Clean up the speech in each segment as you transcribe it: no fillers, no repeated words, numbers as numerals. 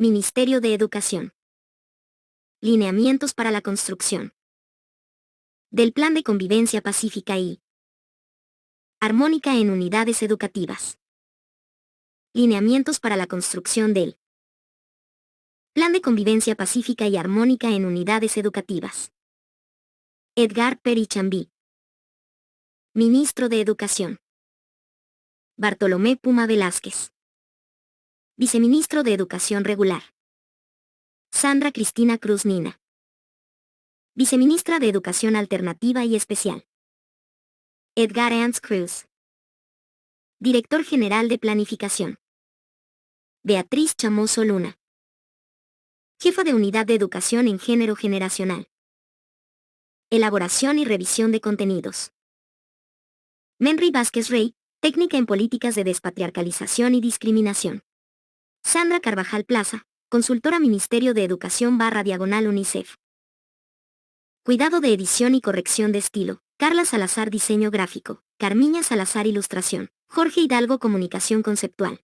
Ministerio de Educación. Lineamientos para la construcción del Plan de Convivencia Pacífica y Armónica en unidades educativas. Lineamientos para la construcción del Plan de Convivencia Pacífica y Armónica en unidades educativas. Edgar Perichambi, Ministro de Educación. Bartolomé Puma Velázquez, Viceministro de Educación Regular. Sandra Cristina Cruz Nina, Viceministra de Educación Alternativa y Especial. Edgar Ernst Cruz, Director General de Planificación. Beatriz Chamoso Luna, Jefa de Unidad de Educación en Género Generacional. Elaboración y revisión de contenidos. Menry Vázquez Rey, Técnica en Políticas de Despatriarcalización y Discriminación. Sandra Carvajal Plaza, Consultora Ministerio de Educación / UNICEF. Cuidado de edición y corrección de estilo. Carla Salazar Diseño Gráfico. Carmiña Salazar Ilustración. Jorge Hidalgo Comunicación Conceptual.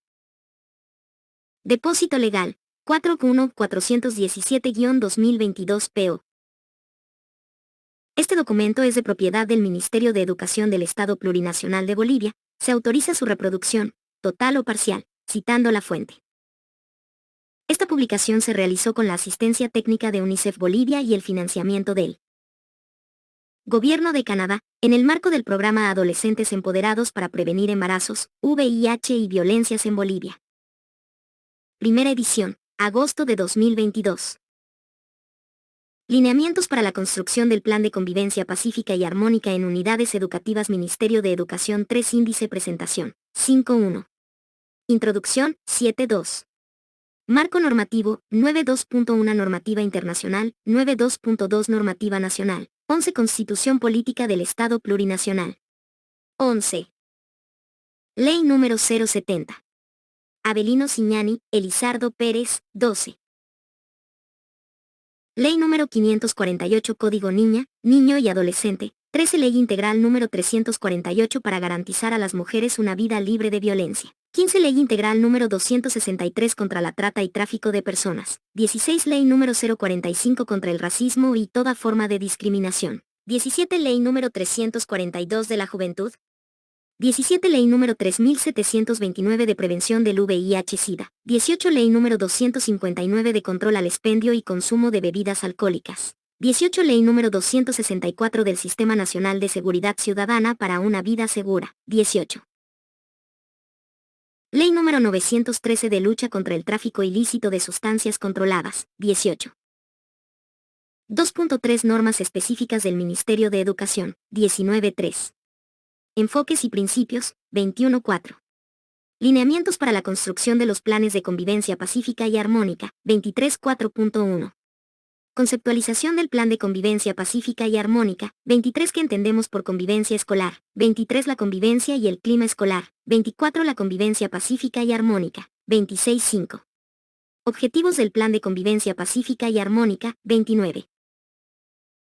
Depósito Legal. 41417-2022 PO. Este documento es de propiedad del Ministerio de Educación del Estado Plurinacional de Bolivia. Se autoriza su reproducción, total o parcial, citando la fuente. Esta publicación se realizó con la asistencia técnica de UNICEF Bolivia y el financiamiento del Gobierno de Canadá, en el marco del programa Adolescentes Empoderados para Prevenir Embarazos, VIH y Violencias en Bolivia. Primera edición, agosto de 2022. Lineamientos para la construcción del Plan de Convivencia Pacífica y Armónica en Unidades Educativas Ministerio de Educación 3 Índice Presentación, 5.1. Introducción, 7.2. Marco normativo, 9.2.1 Normativa Internacional, 9.2.2 Normativa Nacional, 11 Constitución Política del Estado Plurinacional. 11. Ley número 070. Avelino Siñani, Elizardo Pérez, 12. Ley número 548 Código Niña, Niño y Adolescente, 13 Ley Integral número 348 para garantizar a las mujeres una vida libre de violencia. 15 Ley Integral número 263 contra la trata y tráfico de personas. 16 Ley número 045 contra el racismo y toda forma de discriminación. 17 Ley número 342 de la Juventud. 17 Ley número 3729 de prevención del VIH-Sida. 18 Ley número 259 de control al expendio y consumo de bebidas alcohólicas. 18 Ley número 264 del Sistema Nacional de Seguridad Ciudadana para una vida segura. 18. Ley número 913 de lucha contra el tráfico ilícito de sustancias controladas. 18. 2.3 Normas específicas del Ministerio de Educación. 19.3. Enfoques y principios. 21.4. Lineamientos para la construcción de los planes de convivencia pacífica y armónica. 23.4.1. Conceptualización del plan de convivencia pacífica y armónica. 23 ¿Qué entendemos por convivencia escolar? 23 La convivencia y el clima escolar. 24 La convivencia pacífica y armónica. 26.5. Objetivos del plan de convivencia pacífica y armónica. 29.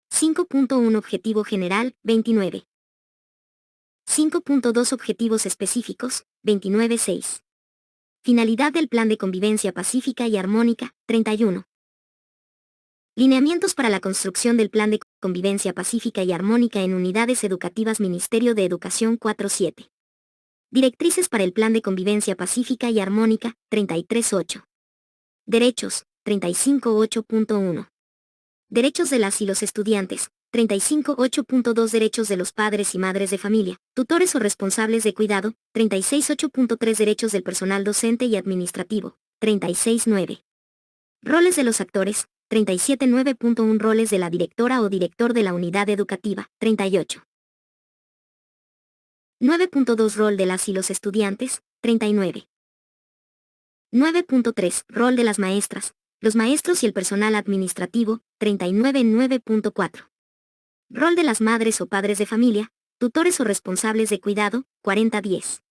5.1 Objetivo general. 29. 5.2 Objetivos específicos. 29.6. Finalidad del plan de convivencia pacífica y armónica. 31. Lineamientos para la construcción del Plan de Convivencia Pacífica y Armónica en Unidades Educativas Ministerio de Educación 4.7. Directrices para el Plan de Convivencia Pacífica y Armónica, 33.8. Derechos, 35.8.1. Derechos de las y los estudiantes, 35.8.2 Derechos de los padres y madres de familia, tutores o responsables de cuidado, 36.8.3 Derechos del personal docente y administrativo, 36.9. Roles de los actores, 37.9.1 Roles de la directora o director de la unidad educativa, 38. 9.2 Rol de las y los estudiantes, 39. 9.3 Rol de las maestras, los maestros y el personal administrativo, 39.9.4. Rol de las madres o padres de familia, tutores o responsables de cuidado, 40.10.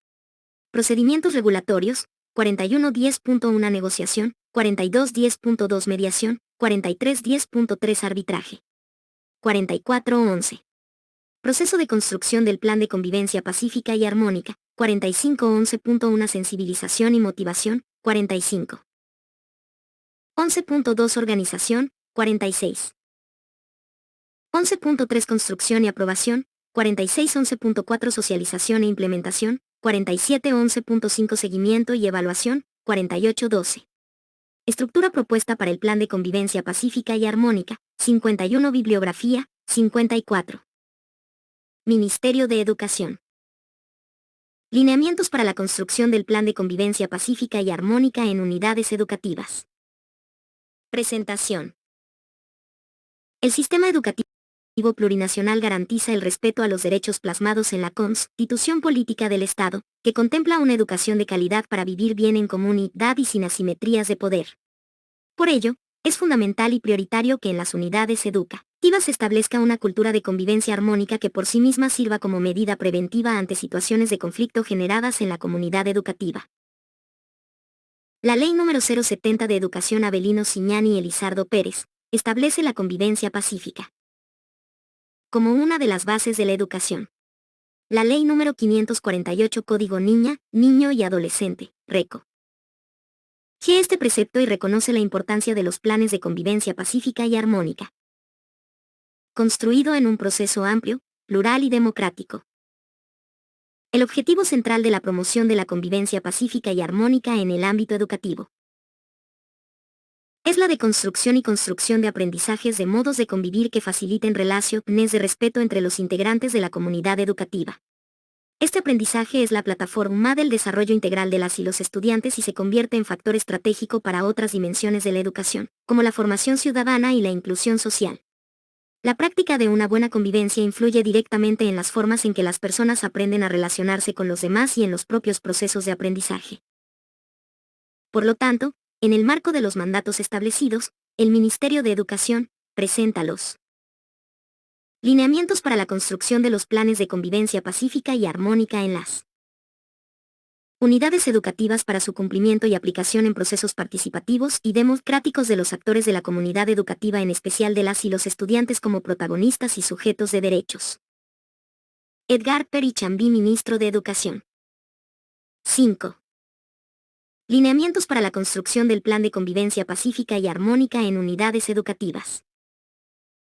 Procedimientos regulatorios, 41.10.1 Negociación, 42.10.2 Mediación, 43.10.3 Arbitraje. 44.11. Proceso de construcción del Plan de Convivencia Pacífica y Armónica. 45.11.1 Sensibilización y motivación. 45. 11.2 Organización, 46. 11.3 Construcción y aprobación, 46. 11.4 Socialización e implementación, 47. 11.5 Seguimiento y evaluación, 48. 12. Estructura propuesta para el Plan de Convivencia Pacífica y Armónica, 51. Bibliografía, 54. Ministerio de Educación. Lineamientos para la construcción del Plan de Convivencia Pacífica y Armónica en unidades educativas. Presentación. El sistema educativo plurinacional garantiza el respeto a los derechos plasmados en la Constitución Política del Estado, que contempla una educación de calidad para vivir bien en comunidad y sin asimetrías de poder. Por ello, es fundamental y prioritario que en las unidades educativas se establezca una cultura de convivencia armónica que por sí misma sirva como medida preventiva ante situaciones de conflicto generadas en la comunidad educativa. La Ley número 070 de Educación Avelino Siñani y Elizardo Pérez establece la convivencia pacífica como una de las bases de la educación. La Ley número 548 Código Niña, Niño y Adolescente, RECO. Que este precepto y reconoce la importancia de los planes de convivencia pacífica y armónica. Construido en un proceso amplio, plural y democrático. El objetivo central de la promoción de la convivencia pacífica y armónica en el ámbito educativo es la deconstrucción y construcción de aprendizajes de modos de convivir que faciliten relaciones de respeto entre los integrantes de la comunidad educativa. Este aprendizaje es la plataforma del desarrollo integral de las y los estudiantes y se convierte en factor estratégico para otras dimensiones de la educación, como la formación ciudadana y la inclusión social. La práctica de una buena convivencia influye directamente en las formas en que las personas aprenden a relacionarse con los demás y en los propios procesos de aprendizaje. Por lo tanto, en el marco de los mandatos establecidos, el Ministerio de Educación presenta los lineamientos para la construcción de los planes de convivencia pacífica y armónica en las unidades educativas para su cumplimiento y aplicación en procesos participativos y democráticos de los actores de la comunidad educativa, en especial de las y los estudiantes como protagonistas y sujetos de derechos. Edgar Peri Chambí, Ministro de Educación. 5. Lineamientos para la construcción del Plan de Convivencia Pacífica y Armónica en unidades educativas.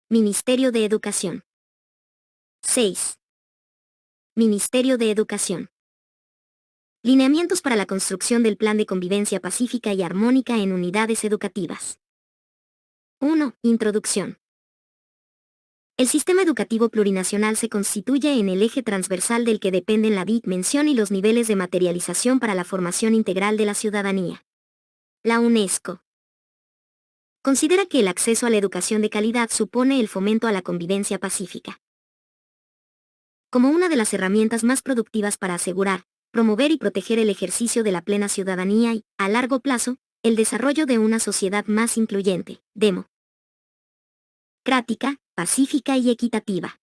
Ministerio de Educación. 6. Ministerio de Educación. Lineamientos para la construcción del Plan de Convivencia Pacífica y Armónica en unidades educativas. 1. Introducción. El sistema educativo plurinacional se constituye en el eje transversal del que dependen la dimensión y los niveles de materialización para la formación integral de la ciudadanía. La UNESCO considera que el acceso a la educación de calidad supone el fomento a la convivencia pacífica como una de las herramientas más productivas para asegurar, promover y proteger el ejercicio de la plena ciudadanía y, a largo plazo, el desarrollo de una sociedad más incluyente, democrática, pacífica y equitativa.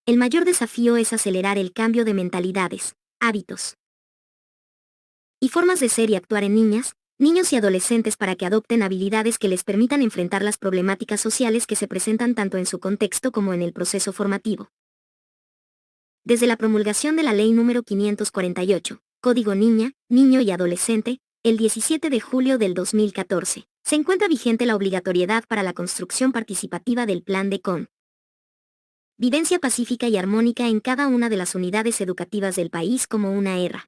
El mayor desafío es acelerar el cambio de mentalidades, hábitos y formas de ser y actuar en niñas, niños y adolescentes para que adopten habilidades que les permitan enfrentar las problemáticas sociales que se presentan tanto en su contexto como en el proceso formativo. Desde la promulgación de la Ley número 548, Código Niña, Niño y Adolescente, el 17 de julio del 2014, se encuentra vigente la obligatoriedad para la construcción participativa del Plan de Convivencia Pacífica y Armónica en cada una de las unidades educativas del país como una herramienta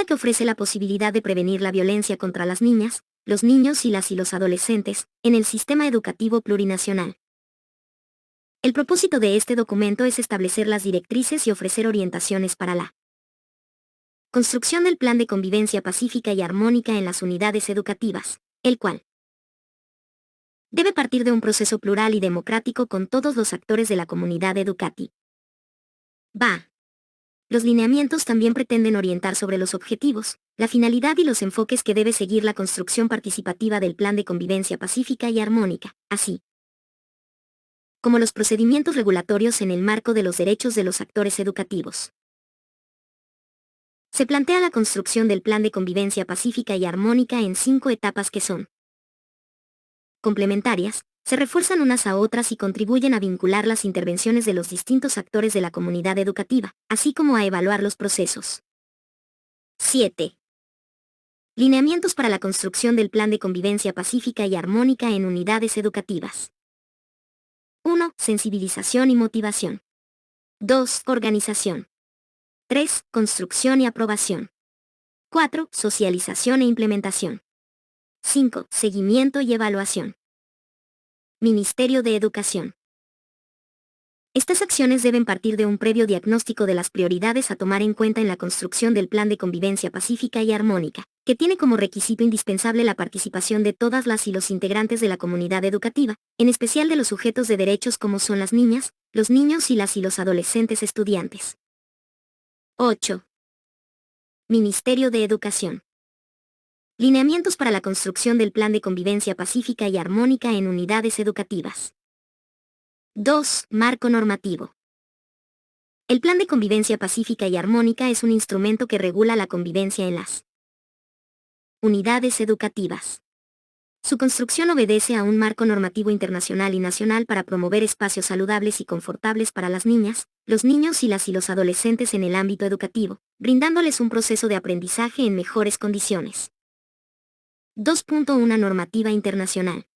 que ofrece la posibilidad de prevenir la violencia contra las niñas, los niños y los adolescentes, en el sistema educativo plurinacional. El propósito de este documento es establecer las directrices y ofrecer orientaciones para la construcción del Plan de Convivencia Pacífica y Armónica en las unidades educativas, el cual debe partir de un proceso plural y democrático con todos los actores de la comunidad educativa. Los lineamientos también pretenden orientar sobre los objetivos, la finalidad y los enfoques que debe seguir la construcción participativa del Plan de Convivencia Pacífica y Armónica, así como los procedimientos regulatorios en el marco de los derechos de los actores educativos. Se plantea la construcción del Plan de Convivencia Pacífica y Armónica en 5 etapas que son complementarias, se refuerzan unas a otras y contribuyen a vincular las intervenciones de los distintos actores de la comunidad educativa, así como a evaluar los procesos. 7. Lineamientos para la construcción del plan de convivencia pacífica y armónica en unidades educativas. 1. Sensibilización y motivación. 2. Organización. 3. Construcción y aprobación. 4. Socialización e implementación. 5. Seguimiento y evaluación. Ministerio de Educación. Estas acciones deben partir de un previo diagnóstico de las prioridades a tomar en cuenta en la construcción del plan de convivencia pacífica y armónica, que tiene como requisito indispensable la participación de todas las y los integrantes de la comunidad educativa, en especial de los sujetos de derechos como son las niñas, los niños y los adolescentes estudiantes. 8. Ministerio de Educación. Lineamientos para la construcción del plan de convivencia pacífica y armónica en unidades educativas. 2. Marco normativo. El plan de convivencia pacífica y armónica es un instrumento que regula la convivencia en las unidades educativas. Su construcción obedece a un marco normativo internacional y nacional para promover espacios saludables y confortables para las niñas, los niños y los adolescentes en el ámbito educativo, brindándoles un proceso de aprendizaje en mejores condiciones. 2.1 Normativa internacional.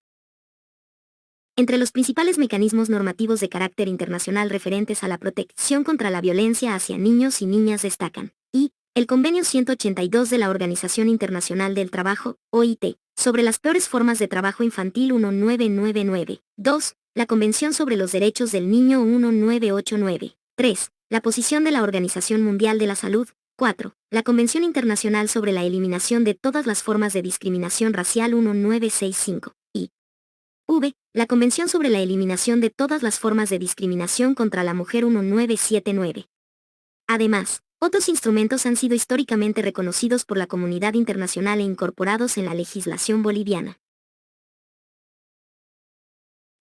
Entre los principales mecanismos normativos de carácter internacional referentes a la protección contra la violencia hacia niños y niñas destacan, y, el Convenio 182 de la Organización Internacional del Trabajo, OIT, sobre las peores formas de trabajo infantil 1999, 2, la Convención sobre los Derechos del Niño 1989, 3, la posición de la Organización Mundial de la Salud, 4, la Convención Internacional sobre la Eliminación de todas las formas de discriminación racial 1965, y la Convención sobre la Eliminación de todas las formas de discriminación contra la mujer 1979. Además, otros instrumentos han sido históricamente reconocidos por la comunidad internacional e incorporados en la legislación boliviana.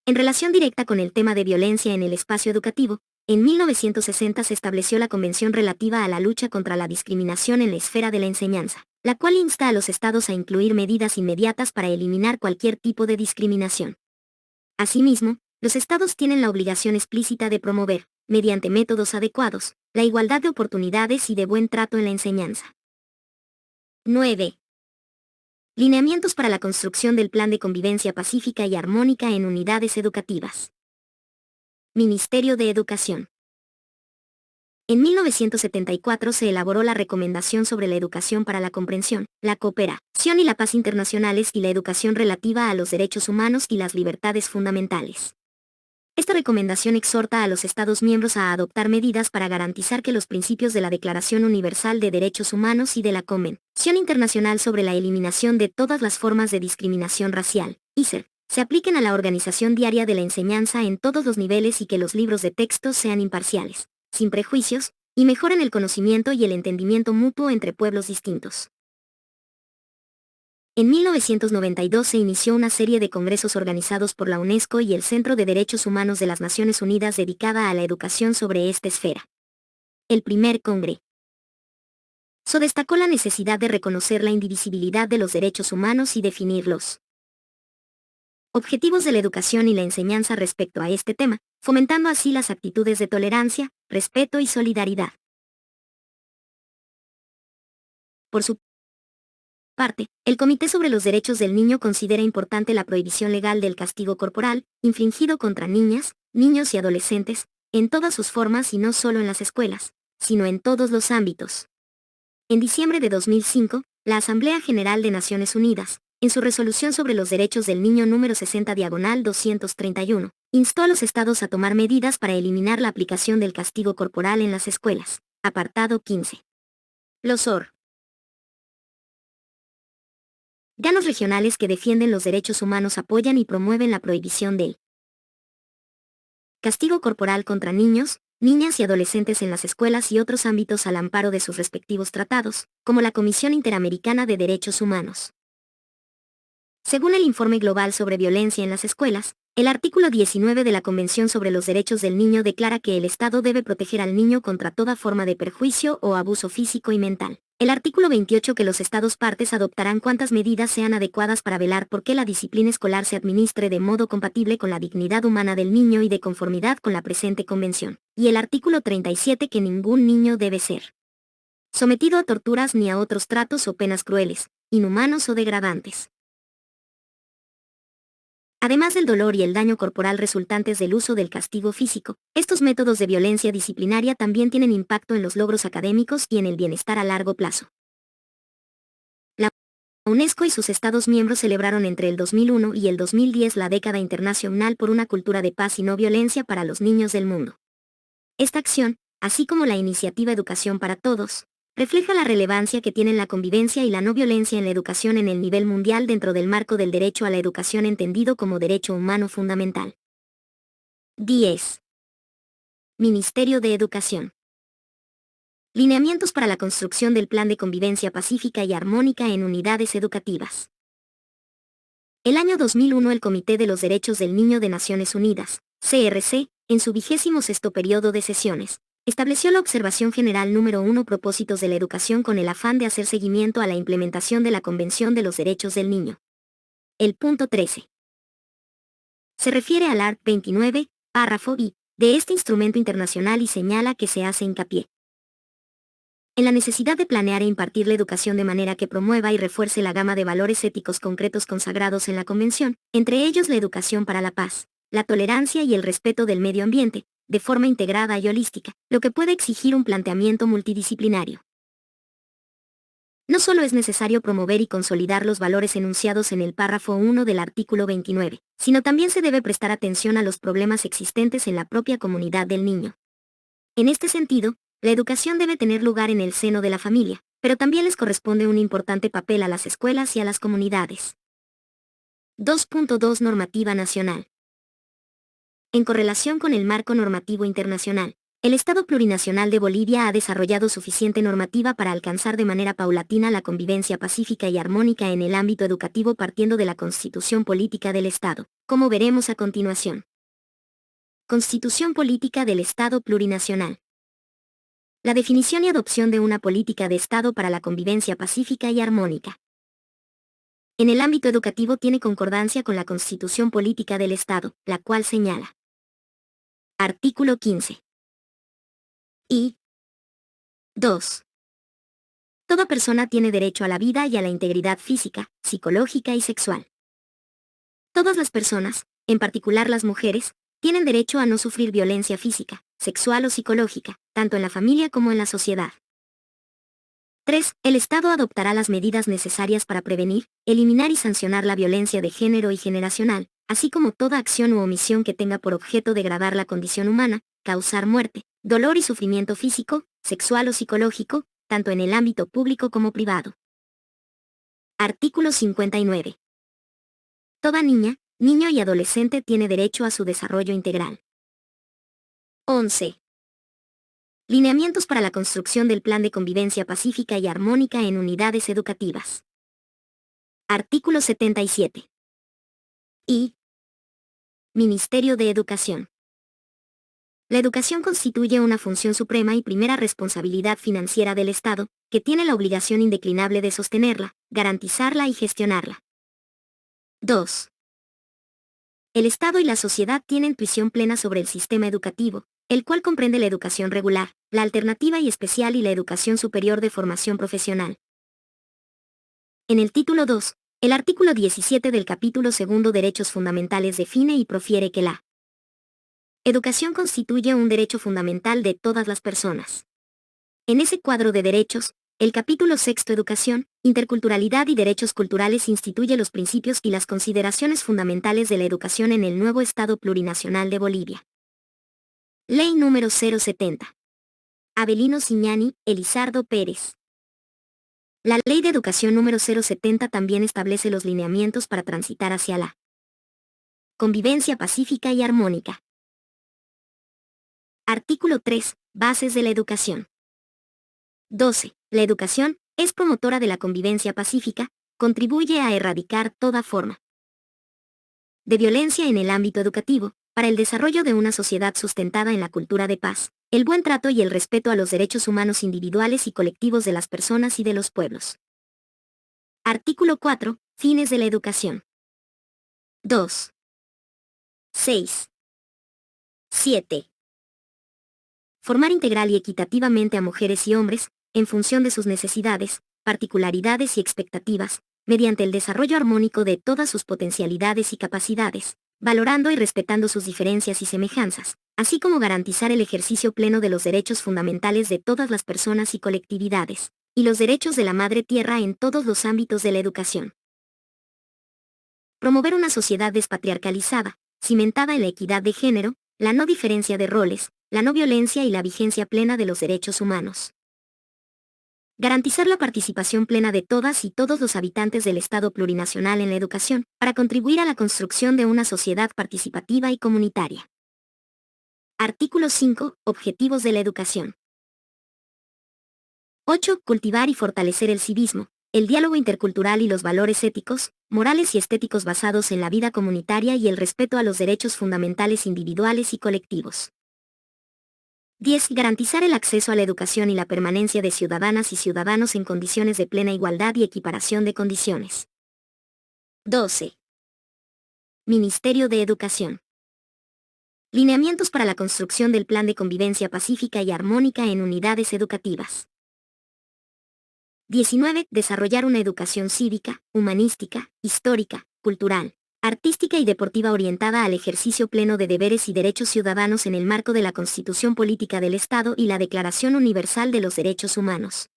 En relación directa con el tema de violencia en el espacio educativo, en 1960 se estableció la Convención relativa a la lucha contra la discriminación en la esfera de la enseñanza, la cual insta a los estados a incluir medidas inmediatas para eliminar cualquier tipo de discriminación. Asimismo, los estados tienen la obligación explícita de promover, mediante métodos adecuados, la igualdad de oportunidades y de buen trato en la enseñanza. 9. Lineamientos para la construcción del plan de convivencia pacífica y armónica en unidades educativas. Ministerio de Educación. En 1974 se elaboró la Recomendación sobre la Educación para la Comprensión, la Cooperación y la Paz Internacionales y la Educación relativa a los derechos humanos y las libertades fundamentales. Esta recomendación exhorta a los Estados miembros a adoptar medidas para garantizar que los principios de la Declaración Universal de Derechos Humanos y de la Convención Internacional sobre la Eliminación de todas las formas de discriminación racial, ICER, se apliquen a la organización diaria de la enseñanza en todos los niveles y que los libros de texto sean imparciales, sin prejuicios, y mejoren el conocimiento y el entendimiento mutuo entre pueblos distintos. En 1992 se inició una serie de congresos organizados por la UNESCO y el Centro de Derechos Humanos de las Naciones Unidas dedicada a la educación sobre esta esfera. El primer congreso destacó la necesidad de reconocer la indivisibilidad de los derechos humanos y definir los objetivos de la educación y la enseñanza respecto a este tema, fomentando así las actitudes de tolerancia, respeto y solidaridad. Por su parte, el Comité sobre los Derechos del Niño considera importante la prohibición legal del castigo corporal, infringido contra niñas, niños y adolescentes, en todas sus formas y no solo en las escuelas, sino en todos los ámbitos. En diciembre de 2005, la Asamblea General de Naciones Unidas, en su resolución sobre los derechos del niño número 60/231, instó a los estados a tomar medidas para eliminar la aplicación del castigo corporal en las escuelas. Apartado 15. Los órganos regionales que defienden los derechos humanos apoyan y promueven la prohibición del castigo corporal contra niños, niñas y adolescentes en las escuelas y otros ámbitos al amparo de sus respectivos tratados, como la Comisión Interamericana de Derechos Humanos. Según el Informe Global sobre Violencia en las Escuelas, el artículo 19 de la Convención sobre los Derechos del Niño declara que el Estado debe proteger al niño contra toda forma de perjuicio o abuso físico y mental. El artículo 28 que los Estados partes adoptarán cuantas medidas sean adecuadas para velar por que la disciplina escolar se administre de modo compatible con la dignidad humana del niño y de conformidad con la presente Convención. Y el artículo 37 que ningún niño debe ser sometido a torturas ni a otros tratos o penas crueles, inhumanos o degradantes. Además del dolor y el daño corporal resultantes del uso del castigo físico, estos métodos de violencia disciplinaria también tienen impacto en los logros académicos y en el bienestar a largo plazo. La UNESCO y sus Estados miembros celebraron entre el 2001 y el 2010 la década internacional por una cultura de paz y no violencia para los niños del mundo. Esta acción, así como la iniciativa Educación para Todos, refleja la relevancia que tienen la convivencia y la no violencia en la educación en el nivel mundial dentro del marco del derecho a la educación entendido como derecho humano fundamental. 10. Ministerio de Educación. Lineamientos para la construcción del Plan de Convivencia Pacífica y Armónica en Unidades Educativas. El año 2001 el Comité de los Derechos del Niño de Naciones Unidas, CRC, en su 26º periodo de sesiones, estableció la observación general número 1 propósitos de la educación con el afán de hacer seguimiento a la implementación de la Convención de los Derechos del Niño. El punto 13. Se refiere al art. 29, párrafo I, de este instrumento internacional y señala que se hace hincapié en la necesidad de planear e impartir la educación de manera que promueva y refuerce la gama de valores éticos concretos consagrados en la Convención, entre ellos la educación para la paz, la tolerancia y el respeto del medio ambiente, de forma integrada y holística, lo que puede exigir un planteamiento multidisciplinario. No solo es necesario promover y consolidar los valores enunciados en el párrafo 1 del artículo 29, sino también se debe prestar atención a los problemas existentes en la propia comunidad del niño. En este sentido, la educación debe tener lugar en el seno de la familia, pero también les corresponde un importante papel a las escuelas y a las comunidades. 2.2 Normativa nacional. En correlación con el marco normativo internacional, el Estado plurinacional de Bolivia ha desarrollado suficiente normativa para alcanzar de manera paulatina la convivencia pacífica y armónica en el ámbito educativo partiendo de la Constitución Política del Estado, como veremos a continuación. Constitución Política del Estado Plurinacional. La definición y adopción de una política de Estado para la convivencia pacífica y armónica. En el ámbito educativo tiene concordancia con la Constitución Política del Estado, la cual señala. Artículo 15. Y 2. Toda persona tiene derecho a la vida y a la integridad física, psicológica y sexual. Todas las personas, en particular las mujeres, tienen derecho a no sufrir violencia física, sexual o psicológica, tanto en la familia como en la sociedad. 3. El Estado adoptará las medidas necesarias para prevenir, eliminar y sancionar la violencia de género y generacional, así como toda acción u omisión que tenga por objeto degradar la condición humana, causar muerte, dolor y sufrimiento físico, sexual o psicológico, tanto en el ámbito público como privado. Artículo 59. Toda niña, niño y adolescente tiene derecho a su desarrollo integral. 11. Lineamientos para la construcción del Plan de Convivencia Pacífica y Armónica en Unidades Educativas. Artículo 77. Y Ministerio de Educación. La educación constituye una función suprema y primera responsabilidad financiera del Estado, que tiene la obligación indeclinable de sostenerla, garantizarla y gestionarla. 2. El Estado y la sociedad tienen tuición plena sobre el sistema educativo, el cual comprende la educación regular, la alternativa y especial y la educación superior de formación profesional. En el título 2, el artículo 17 del capítulo 2 Derechos Fundamentales define y profiere que la educación constituye un derecho fundamental de todas las personas. En ese cuadro de derechos, el capítulo 6 Educación, Interculturalidad y Derechos Culturales instituye los principios y las consideraciones fundamentales de la educación en el nuevo Estado plurinacional de Bolivia. Ley número 070. Avelino Siñani, Elizardo Pérez. La Ley de Educación número 070 también establece los lineamientos para transitar hacia la convivencia pacífica y armónica. Artículo 3. Bases de la educación. 12. La educación es promotora de la convivencia pacífica, contribuye a erradicar toda forma de violencia en el ámbito educativo, para el desarrollo de una sociedad sustentada en la cultura de paz, el buen trato y el respeto a los derechos humanos individuales y colectivos de las personas y de los pueblos. Artículo 4. Fines de la educación. 2. 6. 7. Formar integral y equitativamente a mujeres y hombres, en función de sus necesidades, particularidades y expectativas, mediante el desarrollo armónico de todas sus potencialidades y capacidades, valorando y respetando sus diferencias y semejanzas, así como garantizar el ejercicio pleno de los derechos fundamentales de todas las personas y colectividades, y los derechos de la Madre Tierra en todos los ámbitos de la educación. Promover una sociedad despatriarcalizada, cimentada en la equidad de género, la no diferencia de roles, la no violencia y la vigencia plena de los derechos humanos. Garantizar la participación plena de todas y todos los habitantes del Estado plurinacional en la educación, para contribuir a la construcción de una sociedad participativa y comunitaria. Artículo 5. Objetivos de la educación. 8. Cultivar y fortalecer el civismo, el diálogo intercultural y los valores éticos, morales y estéticos basados en la vida comunitaria y el respeto a los derechos fundamentales individuales y colectivos. 10. Garantizar el acceso a la educación y la permanencia de ciudadanas y ciudadanos en condiciones de plena igualdad y equiparación de condiciones. 12. Ministerio de Educación. Lineamientos para la construcción del plan de convivencia pacífica y armónica en unidades educativas. 19. Desarrollar una educación cívica, humanística, histórica, cultural, artística y deportiva orientada al ejercicio pleno de deberes y derechos ciudadanos en el marco de la Constitución Política del Estado y la Declaración Universal de los Derechos Humanos.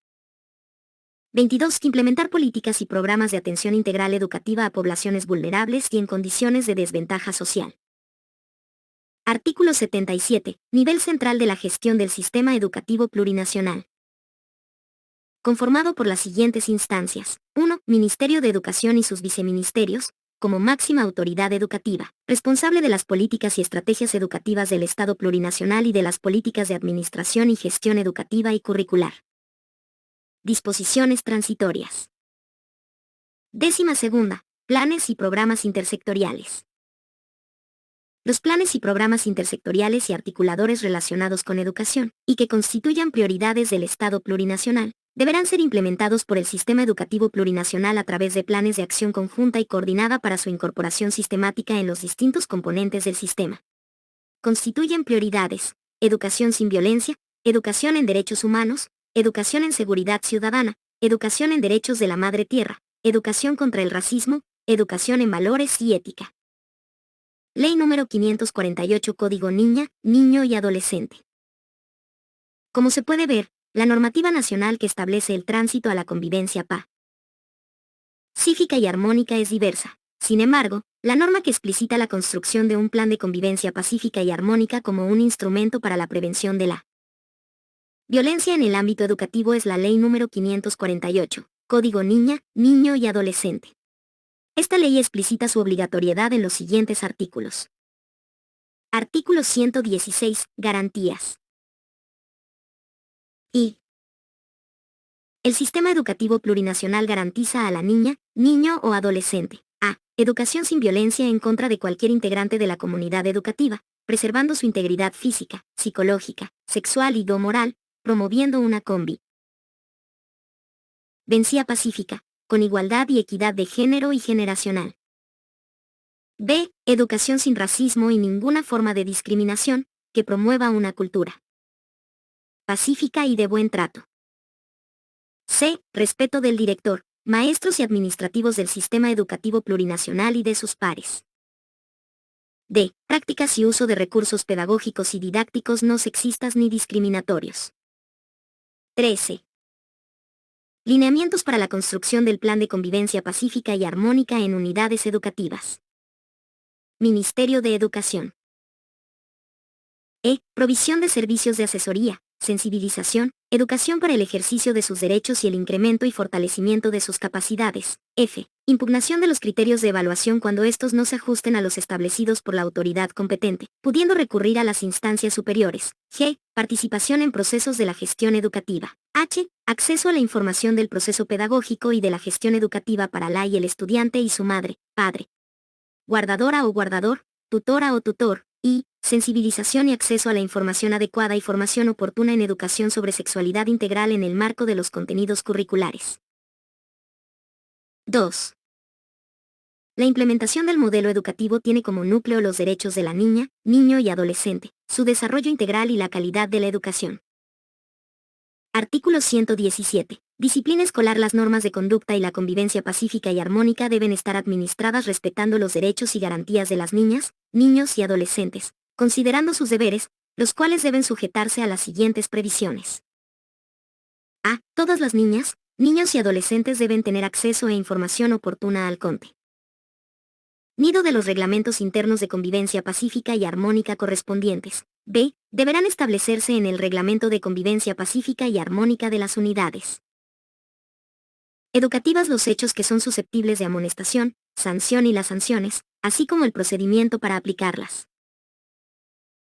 22. Implementar políticas y programas de atención integral educativa a poblaciones vulnerables y en condiciones de desventaja social. Artículo 77. Nivel central de la gestión del sistema educativo plurinacional. Conformado por las siguientes instancias. 1. Ministerio de Educación y sus viceministerios, como máxima autoridad educativa, responsable de las políticas y estrategias educativas del Estado plurinacional y de las políticas de administración y gestión educativa y curricular. Disposiciones transitorias. 12. Planes y programas intersectoriales. Los planes y programas intersectoriales y articuladores relacionados con educación, y que constituyan prioridades del Estado plurinacional, deberán ser implementados por el sistema educativo plurinacional a través de planes de acción conjunta y coordinada para su incorporación sistemática en los distintos componentes del sistema. Constituyen prioridades: educación sin violencia, educación en derechos humanos, educación en seguridad ciudadana, educación en derechos de la Madre Tierra, educación contra el racismo, educación en valores y ética. Ley número 548 Código Niña, Niño y Adolescente. Como se puede ver, la normativa nacional que establece el tránsito a la convivencia pacífica y armónica es diversa. Sin embargo, la norma que explicita la construcción de un plan de convivencia pacífica y armónica como un instrumento para la prevención de la violencia en el ámbito educativo es la Ley número 548, Código Niña, Niño y Adolescente. Esta ley explicita su obligatoriedad en los siguientes artículos. Artículo 116. Garantías. Y el sistema educativo plurinacional garantiza a la niña, niño o adolescente a. Educación sin violencia en contra de cualquier integrante de la comunidad educativa, preservando su integridad física, psicológica, sexual y moral, promoviendo una convivencia pacífica, con igualdad y equidad de género y generacional. B. Educación sin racismo y ninguna forma de discriminación, que promueva una cultura pacífica y de buen trato. C. Respeto del director, maestros y administrativos del sistema educativo plurinacional y de sus pares. D. Prácticas y uso de recursos pedagógicos y didácticos no sexistas ni discriminatorios. 13. Lineamientos para la construcción del plan de convivencia pacífica y armónica en unidades educativas. Ministerio de Educación. E. Provisión de servicios de asesoría, sensibilización, educación para el ejercicio de sus derechos y el incremento y fortalecimiento de sus capacidades. F. Impugnación de los criterios de evaluación cuando estos no se ajusten a los establecidos por la autoridad competente, pudiendo recurrir a las instancias superiores. G. Participación en procesos de la gestión educativa. H. Acceso a la información del proceso pedagógico y de la gestión educativa para la y el estudiante y su madre, padre, guardadora o guardador, tutora o tutor. Y. Sensibilización y acceso a la información adecuada y formación oportuna en educación sobre sexualidad integral en el marco de los contenidos curriculares. 2. La implementación del modelo educativo tiene como núcleo los derechos de la niña, niño y adolescente, su desarrollo integral y la calidad de la educación. Artículo 117. Disciplina escolar. Las normas de conducta y la convivencia pacífica y armónica deben estar administradas respetando los derechos y garantías de las niñas, niños y adolescentes, considerando sus deberes, los cuales deben sujetarse a las siguientes previsiones. A. Todas las niñas, niños y adolescentes deben tener acceso e información oportuna al contenido de los reglamentos internos de convivencia pacífica y armónica correspondientes. B. Deberán establecerse en el reglamento de convivencia pacífica y armónica de las unidades educativas los hechos que son susceptibles de amonestación, sanción y las sanciones, así como el procedimiento para aplicarlas.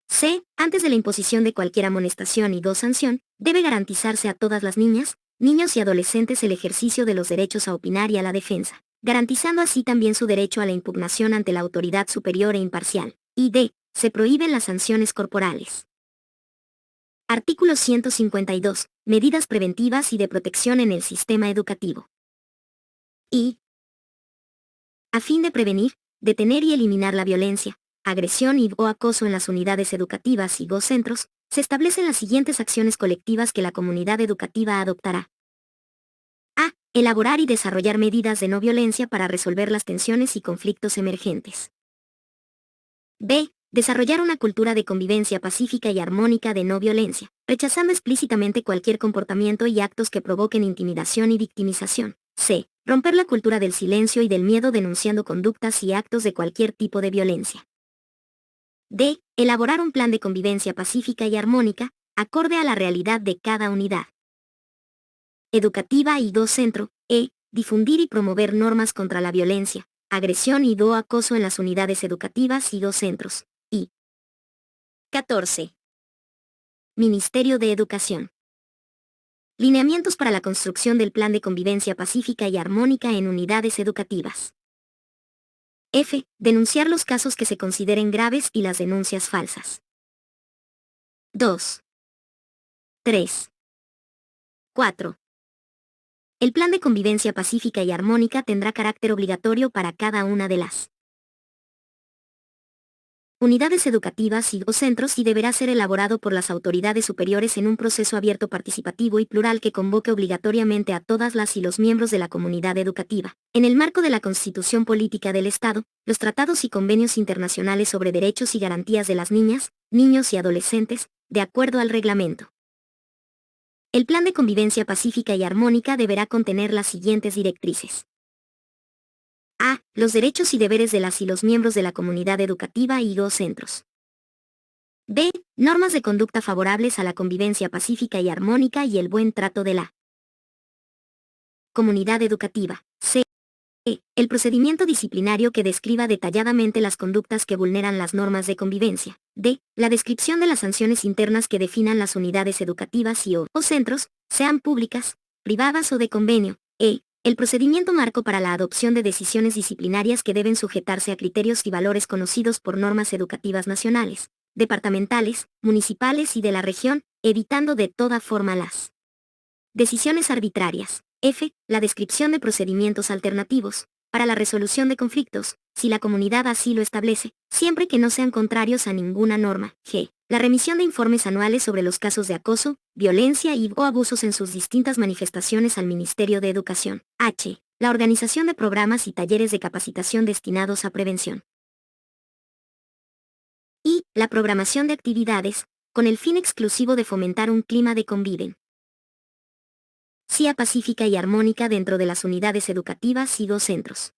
C. Antes de la imposición de cualquier amonestación y sanción, debe garantizarse a todas las niñas, niños y adolescentes el ejercicio de los derechos a opinar y a la defensa, garantizando así también su derecho a la impugnación ante la autoridad superior e imparcial. Y D. Se prohíben las sanciones corporales. Artículo 152. Medidas preventivas y de protección en el sistema educativo. Y, a fin de prevenir, detener y eliminar la violencia, agresión o acoso en las unidades educativas y centros, se establecen las siguientes acciones colectivas que la comunidad educativa adoptará. A. Elaborar y desarrollar medidas de no violencia para resolver las tensiones y conflictos emergentes. B. Desarrollar una cultura de convivencia pacífica y armónica de no violencia, rechazando explícitamente cualquier comportamiento y actos que provoquen intimidación y victimización. C. Romper la cultura del silencio y del miedo denunciando conductas y actos de cualquier tipo de violencia. D. Elaborar un plan de convivencia pacífica y armónica, acorde a la realidad de cada unidad educativa y centro. E. Difundir y promover normas contra la violencia, agresión y acoso en las unidades educativas y centros. Y 14. Ministerio de Educación. Lineamientos para la construcción del plan de convivencia pacífica y armónica en unidades educativas. F. Denunciar los casos que se consideren graves y las denuncias falsas. 2. 3. 4. El plan de convivencia pacífica y armónica tendrá carácter obligatorio para cada una de las unidades educativas y centros y deberá ser elaborado por las autoridades superiores en un proceso abierto, participativo y plural que convoque obligatoriamente a todas las y los miembros de la comunidad educativa, en el marco de la Constitución Política del Estado, los tratados y convenios internacionales sobre derechos y garantías de las niñas, niños y adolescentes, de acuerdo al reglamento. El plan de convivencia pacífica y armónica deberá contener las siguientes directrices. A. Los derechos y deberes de las y los miembros de la comunidad educativa y centros. B. Normas de conducta favorables a la convivencia pacífica y armónica y el buen trato de la comunidad educativa. C. El procedimiento disciplinario que describa detalladamente las conductas que vulneran las normas de convivencia. D. La descripción de las sanciones internas que definan las unidades educativas y centros, sean públicas, privadas o de convenio. E. El procedimiento marco para la adopción de decisiones disciplinarias que deben sujetarse a criterios y valores conocidos por normas educativas nacionales, departamentales, municipales y de la región, evitando de toda forma las decisiones arbitrarias. F. La descripción de procedimientos alternativos para la resolución de conflictos, si la comunidad así lo establece, siempre que no sean contrarios a ninguna norma. G. La remisión de informes anuales sobre los casos de acoso, violencia o abusos en sus distintas manifestaciones al Ministerio de Educación. H. La organización de programas y talleres de capacitación destinados a prevención. Y. La programación de actividades, con el fin exclusivo de fomentar un clima de convivencia pacífica y armónica dentro de las unidades educativas y centros.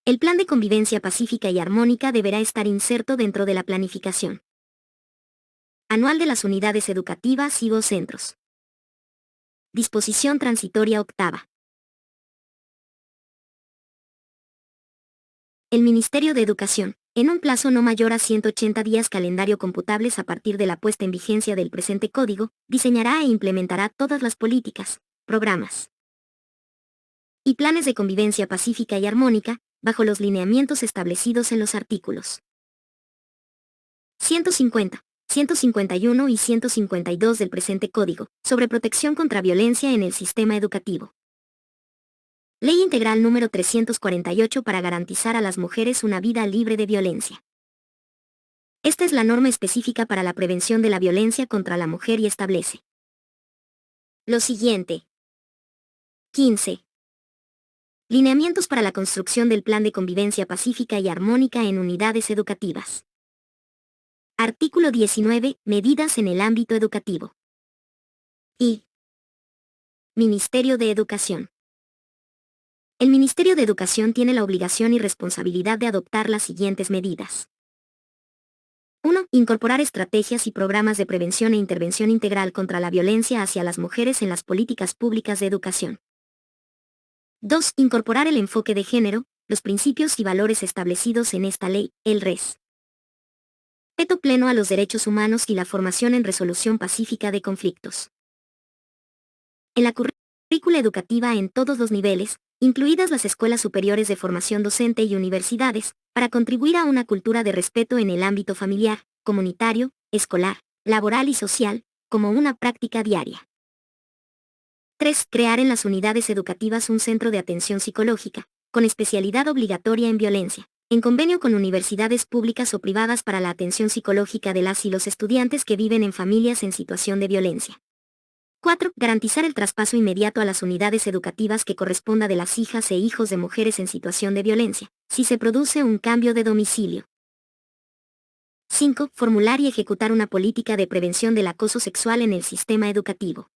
El plan de convivencia pacífica y armónica deberá estar inserto dentro de la planificación anual de las unidades educativas y centros. Disposición transitoria octava. El Ministerio de Educación, en un plazo no mayor a 180 días calendario computables a partir de la puesta en vigencia del presente código, diseñará e implementará todas las políticas, programas y planes de convivencia pacífica y armónica, bajo los lineamientos establecidos en los artículos 150, 151 y 152 del presente código, sobre protección contra violencia en el sistema educativo. Ley Integral número 348 para garantizar a las mujeres una vida libre de violencia. Esta es la norma específica para la prevención de la violencia contra la mujer y establece lo siguiente. 15. Lineamientos para la construcción del plan de convivencia pacífica y armónica en unidades educativas. Artículo 19. Medidas en el ámbito educativo. Y. Ministerio de Educación. El Ministerio de Educación tiene la obligación y responsabilidad de adoptar las siguientes medidas. 1. Incorporar estrategias y programas de prevención e intervención integral contra la violencia hacia las mujeres en las políticas públicas de educación. 2. Incorporar el enfoque de género, los principios y valores establecidos en esta ley, el RES. Respeto pleno a los derechos humanos y la formación en resolución pacífica de conflictos. En la currícula educativa en todos los niveles, incluidas las escuelas superiores de formación docente y universidades, para contribuir a una cultura de respeto en el ámbito familiar, comunitario, escolar, laboral y social, como una práctica diaria. 3. Crear en las unidades educativas un centro de atención psicológica, con especialidad obligatoria en violencia, en convenio con universidades públicas o privadas para la atención psicológica de las y los estudiantes que viven en familias en situación de violencia. 4. Garantizar el traspaso inmediato a las unidades educativas que corresponda de las hijas e hijos de mujeres en situación de violencia, si se produce un cambio de domicilio. 5. Formular y ejecutar una política de prevención del acoso sexual en el sistema educativo.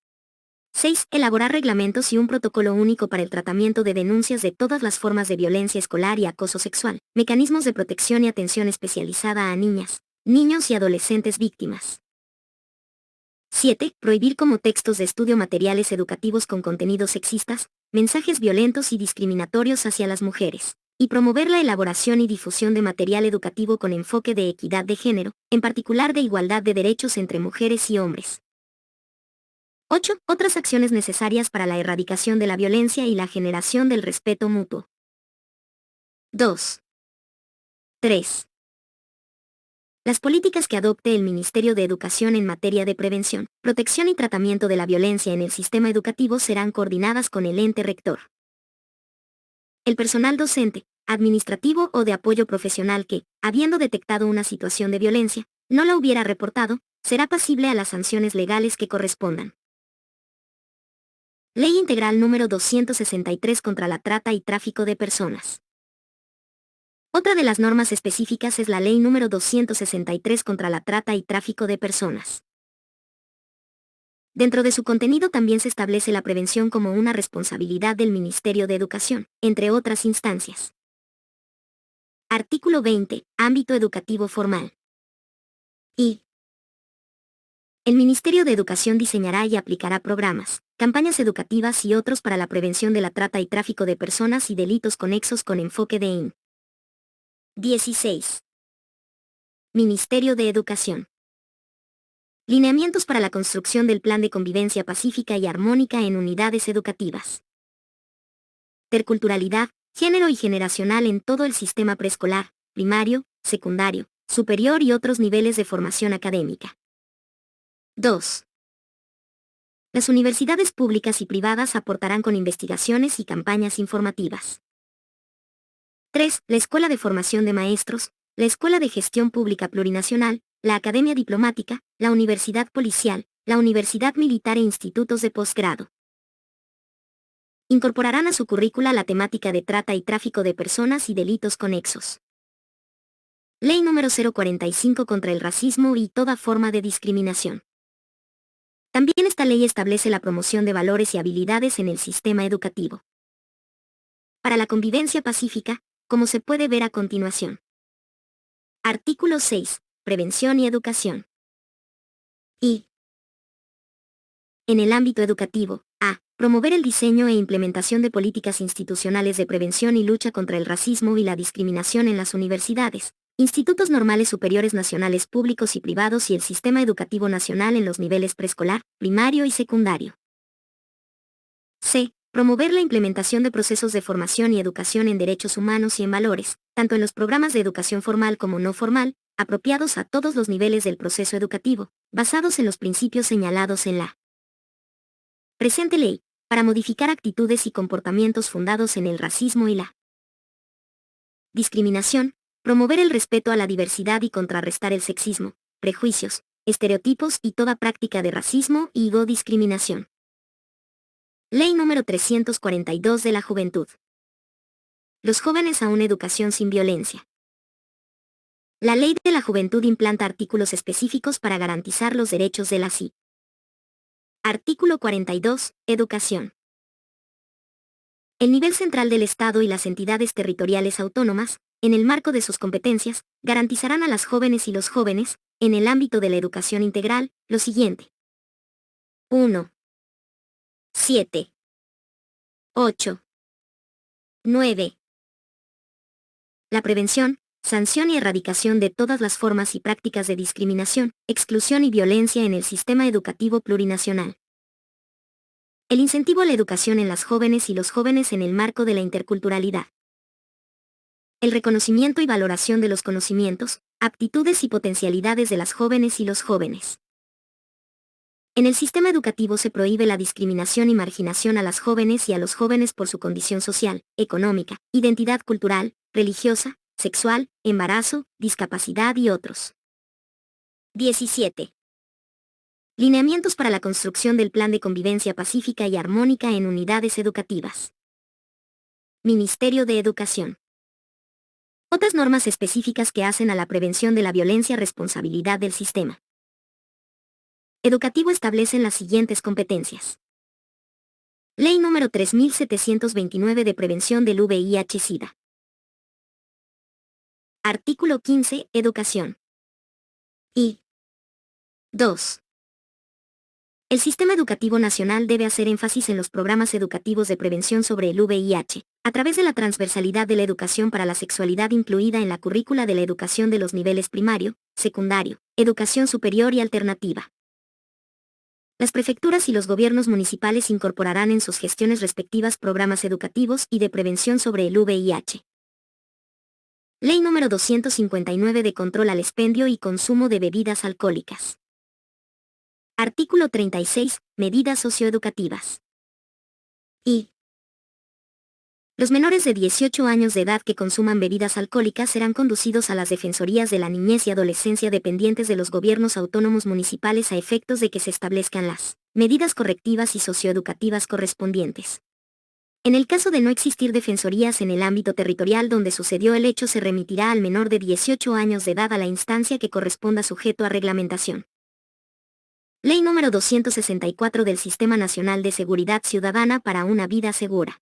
6. Elaborar reglamentos y un protocolo único para el tratamiento de denuncias de todas las formas de violencia escolar y acoso sexual, mecanismos de protección y atención especializada a niñas, niños y adolescentes víctimas. 7. Prohibir como textos de estudio materiales educativos con contenidos sexistas, mensajes violentos y discriminatorios hacia las mujeres, y promover la elaboración y difusión de material educativo con enfoque de equidad de género, en particular de igualdad de derechos entre mujeres y hombres. 8. Otras acciones necesarias para la erradicación de la violencia y la generación del respeto mutuo. 2. 3. Las políticas que adopte el Ministerio de Educación en materia de prevención, protección y tratamiento de la violencia en el sistema educativo serán coordinadas con el ente rector. El personal docente, administrativo o de apoyo profesional que, habiendo detectado una situación de violencia, no la hubiera reportado, será pasible a las sanciones legales que correspondan. Ley Integral número 263 contra la trata y tráfico de personas. Otra de las normas específicas es la Ley número 263 contra la trata y tráfico de personas. Dentro de su contenido también se establece la prevención como una responsabilidad del Ministerio de Educación, entre otras instancias. Artículo 20. Ámbito educativo formal. Y. El Ministerio de Educación diseñará y aplicará programas, campañas educativas y otros para la prevención de la trata y tráfico de personas y delitos conexos con enfoque de IN. 16. Ministerio de Educación. Lineamientos para la construcción del plan de convivencia pacífica y armónica en unidades educativas. Interculturalidad, género y generacional en todo el sistema preescolar, primario, secundario, superior y otros niveles de formación académica. 2. Las universidades públicas y privadas aportarán con investigaciones y campañas informativas. 3. La Escuela de Formación de Maestros, la Escuela de Gestión Pública Plurinacional, la Academia Diplomática, la Universidad Policial, la Universidad Militar e institutos de posgrado. Incorporarán a su currícula la temática de trata y tráfico de personas y delitos conexos. Ley número 045 contra el racismo y toda forma de discriminación. También esta ley establece la promoción de valores y habilidades en el sistema educativo. Para la convivencia pacífica, como se puede ver a continuación. Artículo 6. Prevención y educación. Y. En el ámbito educativo, a. Promover el diseño e implementación de políticas institucionales de prevención y lucha contra el racismo y la discriminación en las universidades, institutos normales superiores nacionales públicos y privados y el sistema educativo nacional en los niveles preescolar, primario y secundario. C. Promover la implementación de procesos de formación y educación en derechos humanos y en valores, tanto en los programas de educación formal como no formal, apropiados a todos los niveles del proceso educativo, basados en los principios señalados en la presente ley, para modificar actitudes y comportamientos fundados en el racismo y la discriminación, promover el respeto a la diversidad y contrarrestar el sexismo, prejuicios, estereotipos y toda práctica de racismo y o discriminación. Ley número 342 de la Juventud. Los jóvenes a una educación sin violencia. La Ley de la Juventud implanta artículos específicos para garantizar los derechos de la CI. Artículo 42. Educación. El nivel central del Estado y las entidades territoriales autónomas, en el marco de sus competencias, garantizarán a las jóvenes y los jóvenes, en el ámbito de la educación integral, lo siguiente. 1. 7. 8. 9. La prevención, sanción y erradicación de todas las formas y prácticas de discriminación, exclusión y violencia en el sistema educativo plurinacional. El incentivo a la educación en las jóvenes y los jóvenes en el marco de la interculturalidad. El reconocimiento y valoración de los conocimientos, aptitudes y potencialidades de las jóvenes y los jóvenes. En el sistema educativo se prohíbe la discriminación y marginación a las jóvenes y a los jóvenes por su condición social, económica, identidad cultural, religiosa, sexual, embarazo, discapacidad y otros. 17. Lineamientos para la construcción del Plan de Convivencia Pacífica y Armónica en unidades educativas. Ministerio de Educación. Otras normas específicas que hacen a la prevención de la violencia responsabilidad del sistema educativo establecen las siguientes competencias. Ley número 3729 de prevención del VIH-Sida. Artículo 15. Educación. Y 2. El Sistema Educativo Nacional debe hacer énfasis en los programas educativos de prevención sobre el VIH, a través de la transversalidad de la educación para la sexualidad incluida en la currícula de la educación de los niveles primario, secundario, educación superior y alternativa. Las prefecturas y los gobiernos municipales incorporarán en sus gestiones respectivas programas educativos y de prevención sobre el VIH. Ley número 259 de control al expendio y consumo de bebidas alcohólicas. Artículo 36. Medidas socioeducativas. Y los menores de 18 años de edad que consuman bebidas alcohólicas serán conducidos a las defensorías de la niñez y adolescencia dependientes de los gobiernos autónomos municipales a efectos de que se establezcan las medidas correctivas y socioeducativas correspondientes. En el caso de no existir defensorías en el ámbito territorial donde sucedió el hecho, se remitirá al menor de 18 años de edad a la instancia que corresponda sujeto a reglamentación. Ley número 264 del Sistema Nacional de Seguridad Ciudadana para una vida segura.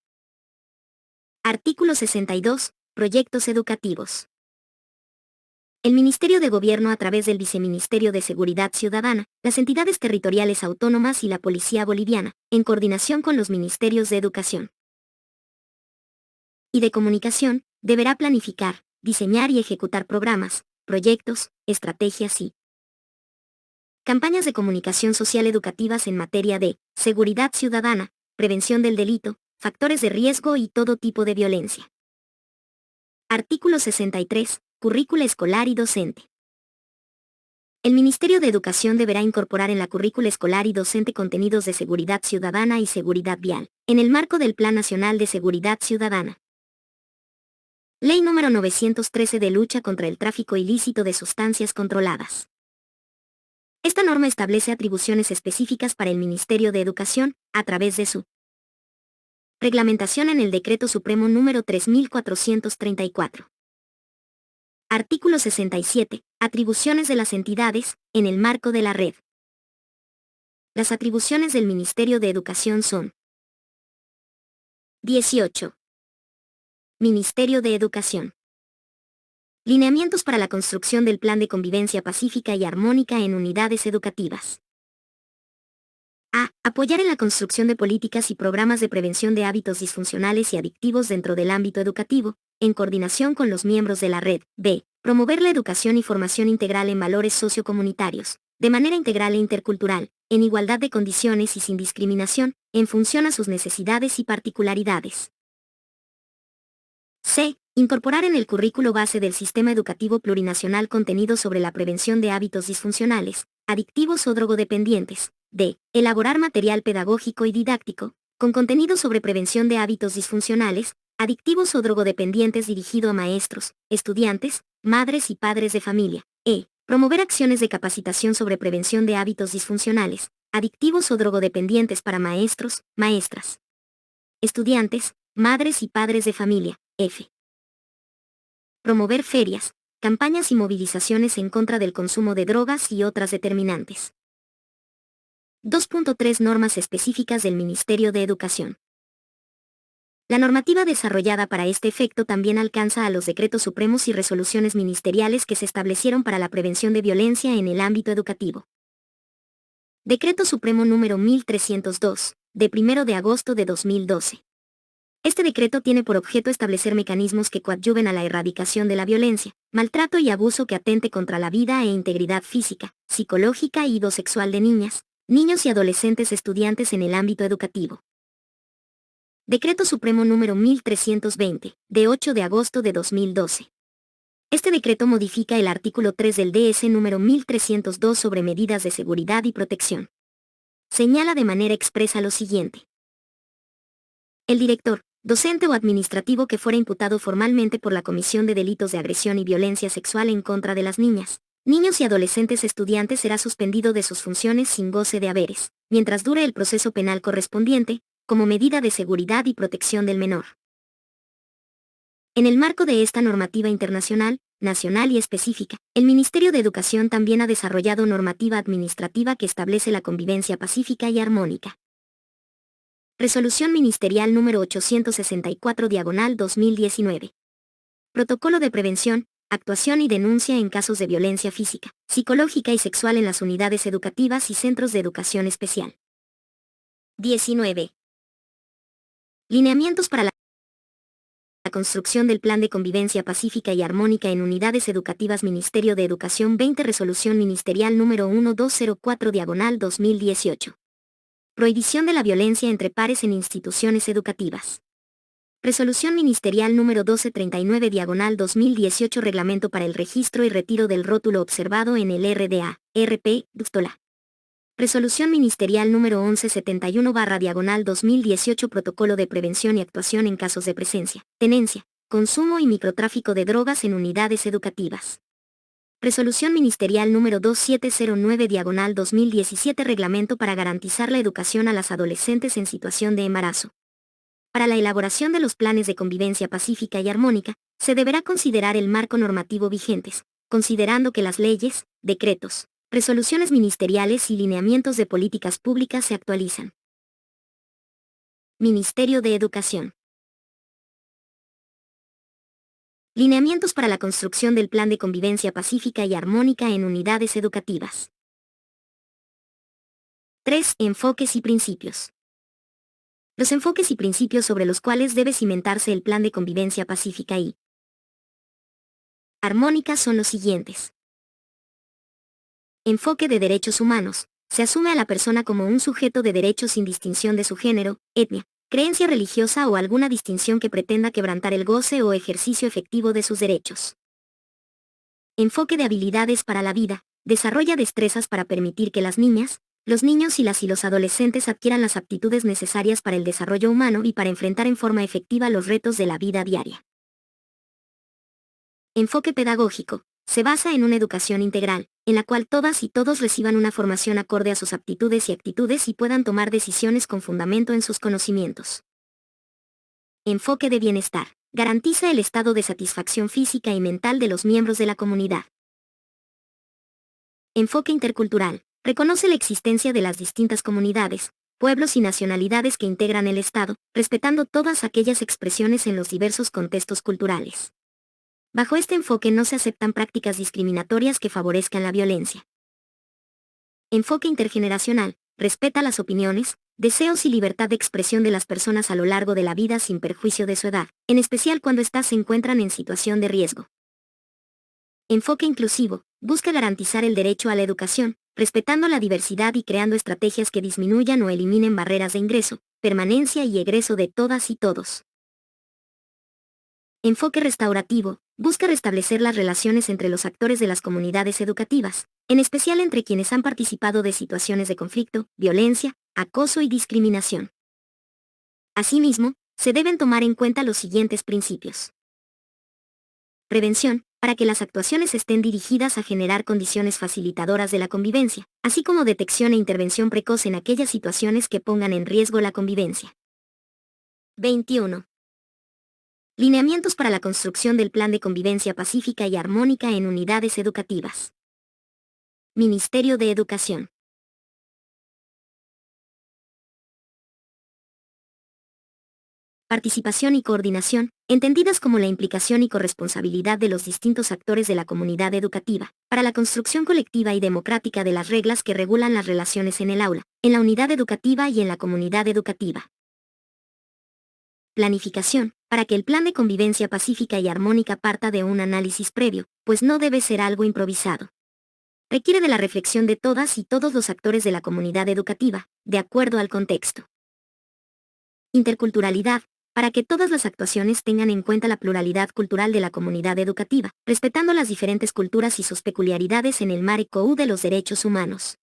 Artículo 62. Proyectos educativos. El Ministerio de Gobierno a través del Viceministerio de Seguridad Ciudadana, las entidades territoriales autónomas y la Policía Boliviana, en coordinación con los Ministerios de Educación y de Comunicación, deberá planificar, diseñar y ejecutar programas, proyectos, estrategias y campañas de comunicación social educativas en materia de seguridad ciudadana, prevención del delito, factores de riesgo y todo tipo de violencia. Artículo 63. Currícula escolar y docente. El Ministerio de Educación deberá incorporar en la currícula escolar y docente contenidos de seguridad ciudadana y seguridad vial, en el marco del Plan Nacional de Seguridad Ciudadana. Ley número 913 de lucha contra el tráfico ilícito de sustancias controladas. Esta norma establece atribuciones específicas para el Ministerio de Educación, a través de su reglamentación en el Decreto Supremo número 3434. Artículo 67. Atribuciones de las entidades, en el marco de la red. Las atribuciones del Ministerio de Educación son: 18. Ministerio de Educación. Lineamientos para la construcción del Plan de Convivencia Pacífica y Armónica en unidades educativas. A. Apoyar en la construcción de políticas y programas de prevención de hábitos disfuncionales y adictivos dentro del ámbito educativo, en coordinación con los miembros de la red. B. Promover la educación y formación integral en valores sociocomunitarios, de manera integral e intercultural, en igualdad de condiciones y sin discriminación, en función a sus necesidades y particularidades. C. Incorporar en el currículo base del sistema educativo plurinacional contenido sobre la prevención de hábitos disfuncionales, adictivos o drogodependientes. D. Elaborar material pedagógico y didáctico, con contenido sobre prevención de hábitos disfuncionales, adictivos o drogodependientes dirigido a maestros, estudiantes, madres y padres de familia. E. Promover acciones de capacitación sobre prevención de hábitos disfuncionales, adictivos o drogodependientes para maestros, maestras, estudiantes, madres y padres de familia. F. Promover ferias, campañas y movilizaciones en contra del consumo de drogas y otras determinantes. 2.3 Normas específicas del Ministerio de Educación. La normativa desarrollada para este efecto también alcanza a los decretos supremos y resoluciones ministeriales que se establecieron para la prevención de violencia en el ámbito educativo. Decreto Supremo número 1302, de 1 de agosto de 2012. Este decreto tiene por objeto establecer mecanismos que coadyuven a la erradicación de la violencia, maltrato y abuso que atente contra la vida e integridad física, psicológica y sexual de niñas, niños y adolescentes estudiantes en el ámbito educativo. Decreto Supremo número 1320, de 8 de agosto de 2012. Este decreto modifica el artículo 3 del DS número 1302 sobre medidas de seguridad y protección. Señala de manera expresa lo siguiente. El director, docente o administrativo que fuera imputado formalmente por la comisión de delitos de agresión y violencia sexual en contra de las niñas, niños y adolescentes estudiantes será suspendido de sus funciones sin goce de haberes, mientras dure el proceso penal correspondiente, como medida de seguridad y protección del menor. En el marco de esta normativa internacional, nacional y específica, el Ministerio de Educación también ha desarrollado normativa administrativa que establece la convivencia pacífica y armónica. Resolución Ministerial número 864/2019. Protocolo de prevención, actuación y denuncia en casos de violencia física, psicológica y sexual en las unidades educativas y centros de educación especial. 19. Lineamientos para la construcción del Plan de Convivencia Pacífica y Armónica en Unidades Educativas. Ministerio de Educación 20. Resolución Ministerial número 1204/2018. Prohibición de la violencia entre pares en instituciones educativas. Resolución Ministerial número 1239/2018. Reglamento para el registro y retiro del rótulo observado en el RDA, RP, Dustola. Resolución Ministerial número 1171/2018. Protocolo de prevención y actuación en casos de presencia, tenencia, consumo y microtráfico de drogas en unidades educativas. Resolución Ministerial número 2709/2017. Reglamento para garantizar la educación a las adolescentes en situación de embarazo. Para la elaboración de los planes de convivencia pacífica y armónica, se deberá considerar el marco normativo vigentes, considerando que las leyes, decretos, resoluciones ministeriales y lineamientos de políticas públicas se actualizan. Ministerio de Educación. Lineamientos para la construcción del Plan de Convivencia Pacífica y Armónica en unidades educativas. 3. Enfoques y principios. Los enfoques y principios sobre los cuales debe cimentarse el Plan de Convivencia Pacífica y Armónica son los siguientes. Enfoque de derechos humanos. Se asume a la persona como un sujeto de derechos sin distinción de su género, etnia, creencia religiosa o alguna distinción que pretenda quebrantar el goce o ejercicio efectivo de sus derechos. Enfoque de habilidades para la vida. Desarrolla destrezas para permitir que las niñas, los niños y los adolescentes adquieran las aptitudes necesarias para el desarrollo humano y para enfrentar en forma efectiva los retos de la vida diaria. Enfoque pedagógico. Se basa en una educación integral, en la cual todas y todos reciban una formación acorde a sus aptitudes y actitudes y puedan tomar decisiones con fundamento en sus conocimientos. Enfoque de bienestar. Garantiza el estado de satisfacción física y mental de los miembros de la comunidad. Enfoque intercultural. Reconoce la existencia de las distintas comunidades, pueblos y nacionalidades que integran el Estado, respetando todas aquellas expresiones en los diversos contextos culturales. Bajo este enfoque no se aceptan prácticas discriminatorias que favorezcan la violencia. Enfoque intergeneracional. Respeta las opiniones, deseos y libertad de expresión de las personas a lo largo de la vida sin perjuicio de su edad, en especial cuando éstas se encuentran en situación de riesgo. Enfoque inclusivo. Busca garantizar el derecho a la educación, respetando la diversidad y creando estrategias que disminuyan o eliminen barreras de ingreso, permanencia y egreso de todas y todos. Enfoque restaurativo. Busca restablecer las relaciones entre los actores de las comunidades educativas, en especial entre quienes han participado de situaciones de conflicto, violencia, acoso y discriminación. Asimismo, se deben tomar en cuenta los siguientes principios. Prevención. para que las actuaciones estén dirigidas a generar condiciones facilitadoras de la convivencia, así como detección e intervención precoz en aquellas situaciones que pongan en riesgo la convivencia. 21. Lineamientos para la construcción del plan de convivencia pacífica y armónica en unidades educativas. Ministerio de Educación. Participación y coordinación, entendidas como la implicación y corresponsabilidad de los distintos actores de la comunidad educativa, para la construcción colectiva y democrática de las reglas que regulan las relaciones en el aula, en la unidad educativa y en la comunidad educativa. Planificación, para que el plan de convivencia pacífica y armónica parta de un análisis previo, pues no debe ser algo improvisado. Requiere de la reflexión de todas y todos los actores de la comunidad educativa, de acuerdo al contexto. Interculturalidad, para que todas las actuaciones tengan en cuenta la pluralidad cultural de la comunidad educativa, respetando las diferentes culturas y sus peculiaridades en el marco de los derechos humanos.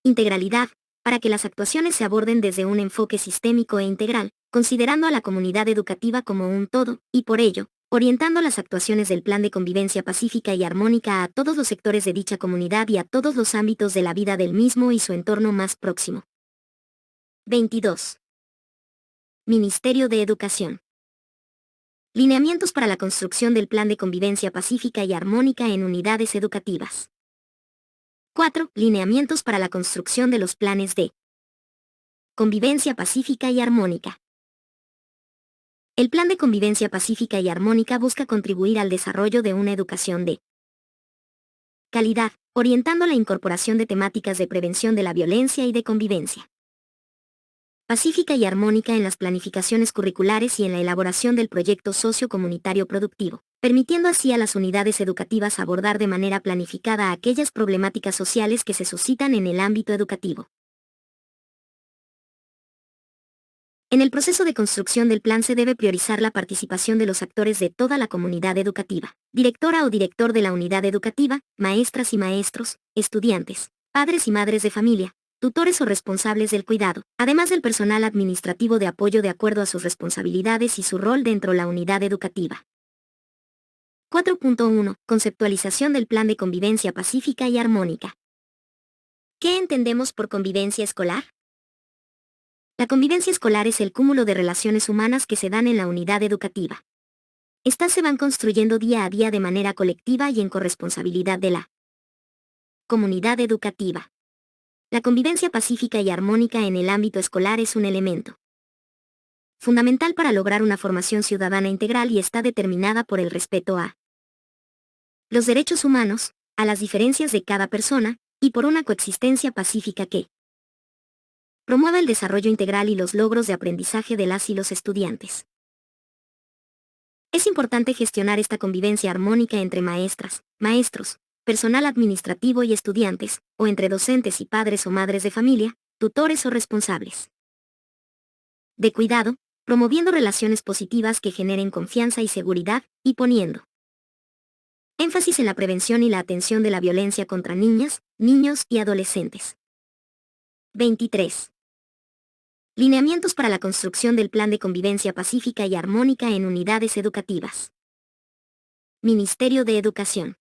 Integralidad, para que las actuaciones se aborden desde un enfoque sistémico e integral, considerando a la comunidad educativa como un todo, y por ello, orientando las actuaciones del plan de convivencia pacífica y armónica a todos los sectores de dicha comunidad y a todos los ámbitos de la vida del mismo y su entorno más próximo. 22. Ministerio de Educación. Lineamientos para la construcción del plan de convivencia pacífica y armónica en unidades educativas. 4. Lineamientos para la construcción de los planes de convivencia pacífica y armónica. El plan de convivencia pacífica y armónica busca contribuir al desarrollo de una educación de calidad, orientando la incorporación de temáticas de prevención de la violencia y de convivencia pacífica y armónica en las planificaciones curriculares y en la elaboración del proyecto sociocomunitario productivo, permitiendo así a las unidades educativas abordar de manera planificada aquellas problemáticas sociales que se suscitan en el ámbito educativo. En el proceso de construcción del plan se debe priorizar la participación de los actores de toda la comunidad educativa, directora o director de la unidad educativa, maestras y maestros, estudiantes, padres y madres de familia, tutores o responsables del cuidado, además del personal administrativo de apoyo de acuerdo a sus responsabilidades y su rol dentro de la unidad educativa. 4.1. Conceptualización del plan de convivencia pacífica y armónica. ¿Qué entendemos por convivencia escolar? La convivencia escolar es el cúmulo de relaciones humanas que se dan en la unidad educativa. Estas se van construyendo día a día de manera colectiva y en corresponsabilidad de la comunidad educativa. La convivencia pacífica y armónica en el ámbito escolar es un elemento fundamental para lograr una formación ciudadana integral y está determinada por el respeto a los derechos humanos, a las diferencias de cada persona, y por una coexistencia pacífica que promueva el desarrollo integral y los logros de aprendizaje de las y los estudiantes. Es importante gestionar esta convivencia armónica entre maestras, maestros, personal administrativo y estudiantes, o entre docentes y padres o madres de familia, tutores o responsables de cuidado, promoviendo relaciones positivas que generen confianza y seguridad, y poniendo énfasis en la prevención y la atención de la violencia contra niñas, niños y adolescentes. 23. Lineamientos para la construcción del plan de convivencia pacífica y armónica en unidades educativas. Ministerio de Educación.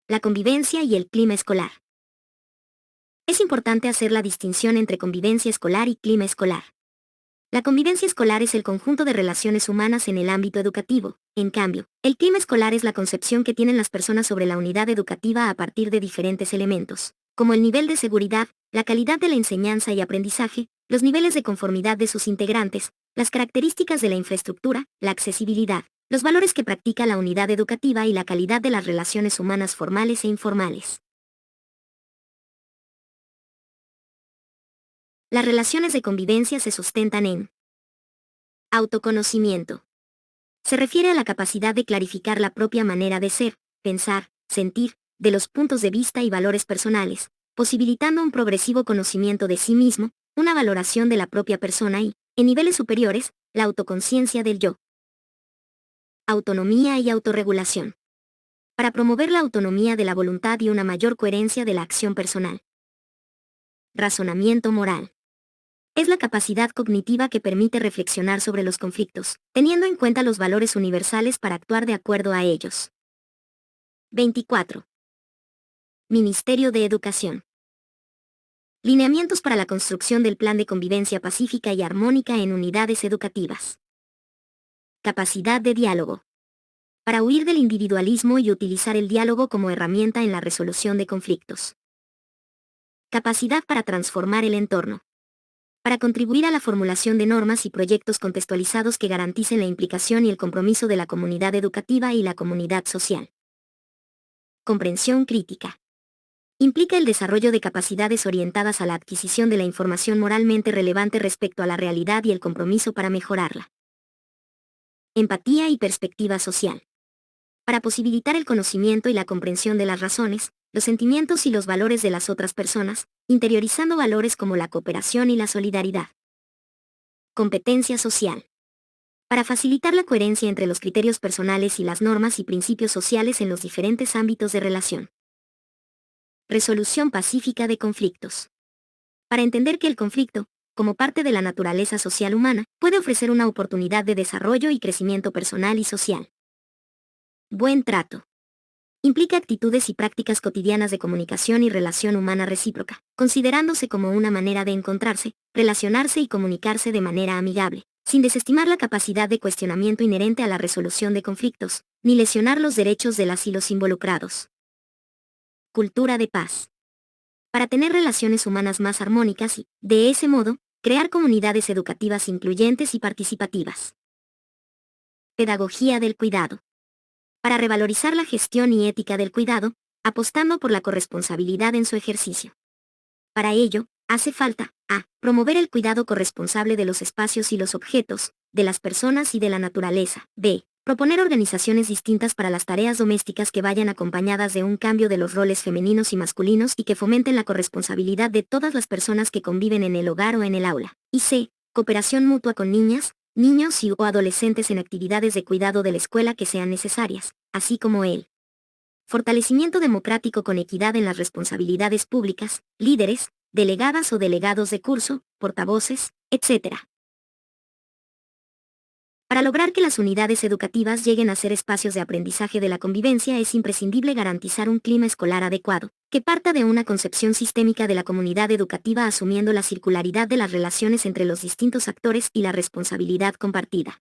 La convivencia y el clima escolar. Es importante hacer la distinción entre convivencia escolar y clima escolar. La convivencia escolar es el conjunto de relaciones humanas en el ámbito educativo. En cambio, el clima escolar es la concepción que tienen las personas sobre la unidad educativa a partir de diferentes elementos, como el nivel de seguridad, la calidad de la enseñanza y aprendizaje, los niveles de conformidad de sus integrantes, las características de la infraestructura, la accesibilidad, los valores que practica la unidad educativa y la calidad de las relaciones humanas formales e informales. Las relaciones de convivencia se sustentan en autoconocimiento. Se refiere a la capacidad de clarificar la propia manera de ser, pensar, sentir, de los puntos de vista y valores personales, posibilitando un progresivo conocimiento de sí mismo, una valoración de la propia persona y, en niveles superiores, la autoconciencia del yo. Autonomía y autorregulación. Para promover la autonomía de la voluntad y una mayor coherencia de la acción personal. Razonamiento moral. Es la capacidad cognitiva que permite reflexionar sobre los conflictos, teniendo en cuenta los valores universales para actuar de acuerdo a ellos. 24. Ministerio de Educación. Lineamientos para la construcción del plan de convivencia pacífica y armónica en unidades educativas. Capacidad de diálogo. Para huir del individualismo y utilizar el diálogo como herramienta en la resolución de conflictos. Capacidad para transformar el entorno. Para contribuir a la formulación de normas y proyectos contextualizados que garanticen la implicación y el compromiso de la comunidad educativa y la comunidad social. Comprensión crítica. Implica el desarrollo de capacidades orientadas a la adquisición de la información moralmente relevante respecto a la realidad y el compromiso para mejorarla. Empatía y perspectiva social. Para posibilitar el conocimiento y la comprensión de las razones, los sentimientos y los valores de las otras personas, interiorizando valores como la cooperación y la solidaridad. Competencia social. Para facilitar la coherencia entre los criterios personales y las normas y principios sociales en los diferentes ámbitos de relación. Resolución pacífica de conflictos. Para entender que el conflicto, como parte de la naturaleza social humana, puede ofrecer una oportunidad de desarrollo y crecimiento personal y social. Buen trato. Implica actitudes y prácticas cotidianas de comunicación y relación humana recíproca, considerándose como una manera de encontrarse, relacionarse y comunicarse de manera amigable, sin desestimar la capacidad de cuestionamiento inherente a la resolución de conflictos, ni lesionar los derechos de las y los involucrados. Cultura de paz. Para tener relaciones humanas más armónicas y, de ese modo, crear comunidades educativas incluyentes y participativas. Pedagogía del cuidado. Para revalorizar la gestión y ética del cuidado, apostando por la corresponsabilidad en su ejercicio. Para ello, hace falta, a. Promover el cuidado corresponsable de los espacios y los objetos, de las personas y de la naturaleza. B. Proponer organizaciones distintas para las tareas domésticas que vayan acompañadas de un cambio de los roles femeninos y masculinos y que fomenten la corresponsabilidad de todas las personas que conviven en el hogar o en el aula. Y C. Cooperación mutua con niñas, niños y o adolescentes en actividades de cuidado de la escuela que sean necesarias, así como el fortalecimiento democrático con equidad en las responsabilidades públicas, líderes, delegadas o delegados de curso, portavoces, etc. Para lograr que las unidades educativas lleguen a ser espacios de aprendizaje de la convivencia es imprescindible garantizar un clima escolar adecuado, que parta de una concepción sistémica de la comunidad educativa asumiendo la circularidad de las relaciones entre los distintos actores y la responsabilidad compartida.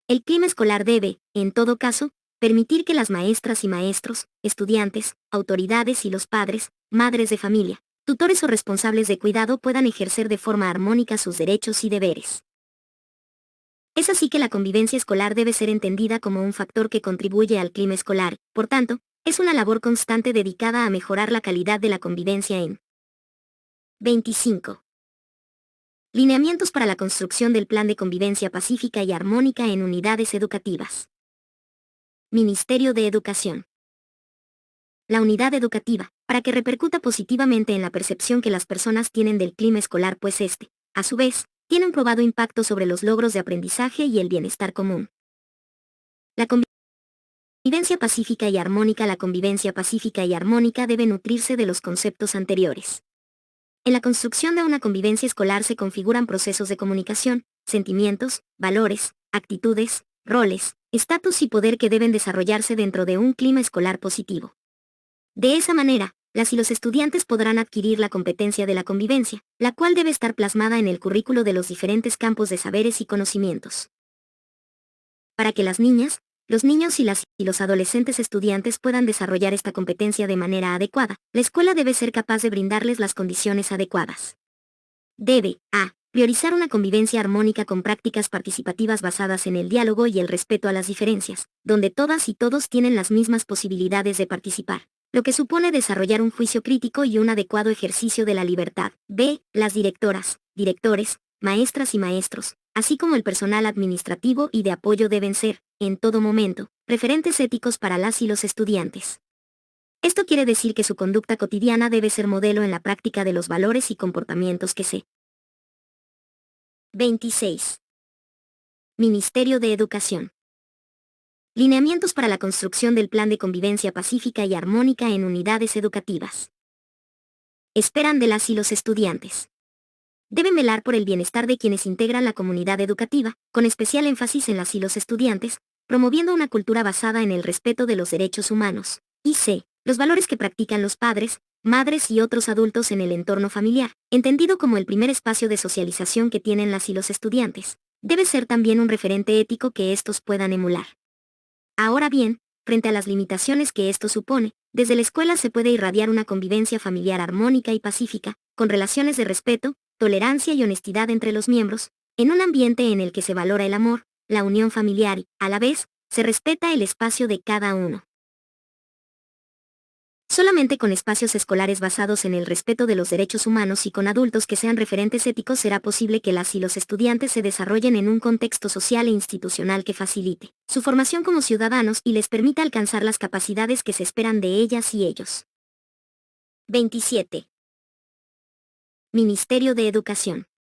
El clima escolar debe, en todo caso, permitir que las maestras y maestros, estudiantes, autoridades y los padres, madres de familia, tutores o responsables de cuidado puedan ejercer de forma armónica sus derechos y deberes. Es así que la convivencia escolar debe ser entendida como un factor que contribuye al clima escolar, por tanto, es una labor constante dedicada a mejorar la calidad de la convivencia en 25. Lineamientos para la construcción del plan de convivencia pacífica y armónica en unidades educativas. Ministerio de Educación. La unidad educativa, para que repercuta positivamente en la percepción que las personas tienen del clima escolar, pues este, a su vez, tiene un probado impacto sobre los logros de aprendizaje y el bienestar común. La convivencia pacífica y armónica. La convivencia pacífica y armónica debe nutrirse de los conceptos anteriores. En la construcción de una convivencia escolar se configuran procesos de comunicación, sentimientos, valores, actitudes, roles, estatus y poder que deben desarrollarse dentro de un clima escolar positivo. De esa manera, las y los estudiantes podrán adquirir la competencia de la convivencia, la cual debe estar plasmada en el currículo de los diferentes campos de saberes y conocimientos. Para que las niñas, los niños y los adolescentes estudiantes puedan desarrollar esta competencia de manera adecuada, la escuela debe ser capaz de brindarles las condiciones adecuadas. Debe, a. Priorizar una convivencia armónica con prácticas participativas basadas en el diálogo y el respeto a las diferencias, donde todas y todos tienen las mismas posibilidades de participar, lo que supone desarrollar un juicio crítico y un adecuado ejercicio de la libertad. B. Las directoras, directores, maestras y maestros, así como el personal administrativo y de apoyo deben ser, en todo momento, referentes éticos para las y los estudiantes. Esto quiere decir que su conducta cotidiana debe ser modelo en la práctica de los valores y comportamientos que se 26. Ministerio de Educación. Lineamientos para la construcción del plan de convivencia pacífica y armónica en unidades educativas. Esperan de las y los estudiantes. Deben velar por el bienestar de quienes integran la comunidad educativa, con especial énfasis en las y los estudiantes, promoviendo una cultura basada en el respeto de los derechos humanos. Y c. Los valores que practican los padres, madres y otros adultos en el entorno familiar, entendido como el primer espacio de socialización que tienen las y los estudiantes. Debe ser también un referente ético que estos puedan emular. Ahora bien, frente a las limitaciones que esto supone, desde la escuela se puede irradiar una convivencia familiar armónica y pacífica, con relaciones de respeto, tolerancia y honestidad entre los miembros, en un ambiente en el que se valora el amor, la unión familiar y, a la vez, se respeta el espacio de cada uno. Solamente con espacios escolares basados en el respeto de los derechos humanos y con adultos que sean referentes éticos será posible que las y los estudiantes se desarrollen en un contexto social e institucional que facilite su formación como ciudadanos y les permita alcanzar las capacidades que se esperan de ellas y ellos. 27. Ministerio de Educación.